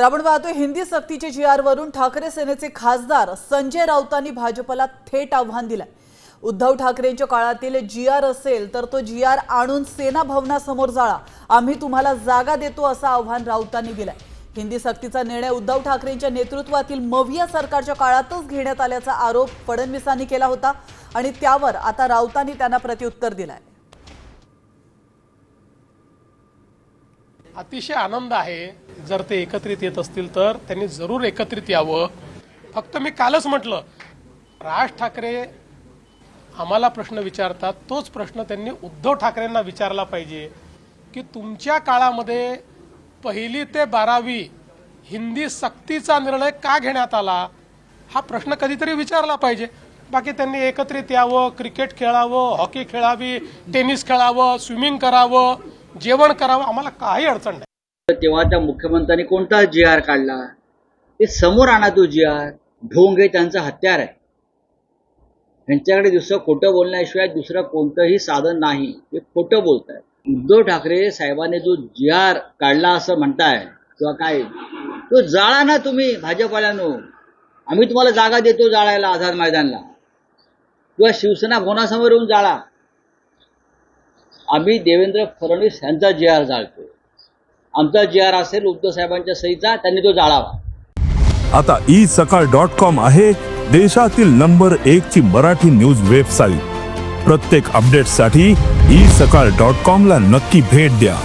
तर आपण पाहतोय हिंदी सक्तीचे जी.आर. वरून ठाकरे सेनेचे खासदार संजय राऊतांनी भाजपला थेट आव्हान दिलंय। उद्धव ठाकरेंच्या काळातील जी.आर. असेल तर तो जी.आर. आणून सेना भवनासमोर जाळा, आम्ही तुम्हाला जागा देतो असं आव्हान राऊतांनी दिलंय। हिंदी सक्तीचा निर्णय उद्धव ठाकरेंच्या नेतृत्वातील मविया सरकारच्या काळातच घेण्यात आल्याचा आरोप फडणवीसांनी केला होता आणि त्यावर आता राऊतांनी त्यांना प्रत्युत्तर दिलंय। अतिशय आनंद आहे जर ते एकत्रित येत असतील तर त्यांनी जरूर एकत्रित यावं। फक्त मी कालच म्हटलं, राज ठाकरे आम्हाला प्रश्न विचारतात, तोच प्रश्न त्यांनी उद्धव ठाकरेंना विचारला पाहिजे की तुमच्या काळामध्ये 1ली ते 12वी हिंदी सक्तीचा निर्णय का घेण्यात आला, हा प्रश्न कधीतरी विचारला पाहिजे। बाकी त्यांनी एकत्रित यावं, क्रिकेट खेळावं, हॉकी खेळावी, टेनिस खेळावं, स्विमिंग करावं, जेवण करावं, आम्हाला काही अडचण नाही। तेव्हाच्या मुख्यमंत्र्यांनी कोणता जी.आर. काढला ते समोर आणा। तो जी.आर. ढोंग हे त्यांचं हत्यार आहे। त्यांच्याकडे दुसरं खोटं बोलण्याशिवाय दुसरं कोणतंही साधन नाही, ते खोटं बोलतायत। उद्धव ठाकरे साहेबांनी जो जी.आर. काढला असं म्हणताय किंवा काय, तो जाळा ना तुम्ही भाजपवाल्यांनो। आम्ही तुम्हाला जागा देतो जाळायला आझाद मैदानला किंवा शिवसेना भवनासमोर येऊन जाळा। आम्ही देवेंद्र फडणवीस यांचा जी.आर. जाळतो। आमचा जी.आर. असेल उद्धव साहेबांच्या सहीचा, त्यांनी तो जाळावा। आता isakal.com आहे देशातील नंबर 1 ची मराठी न्यूज वेबसाईट। प्रत्येक अपडेटसाठी isakal.com ला नक्की भेट द्या।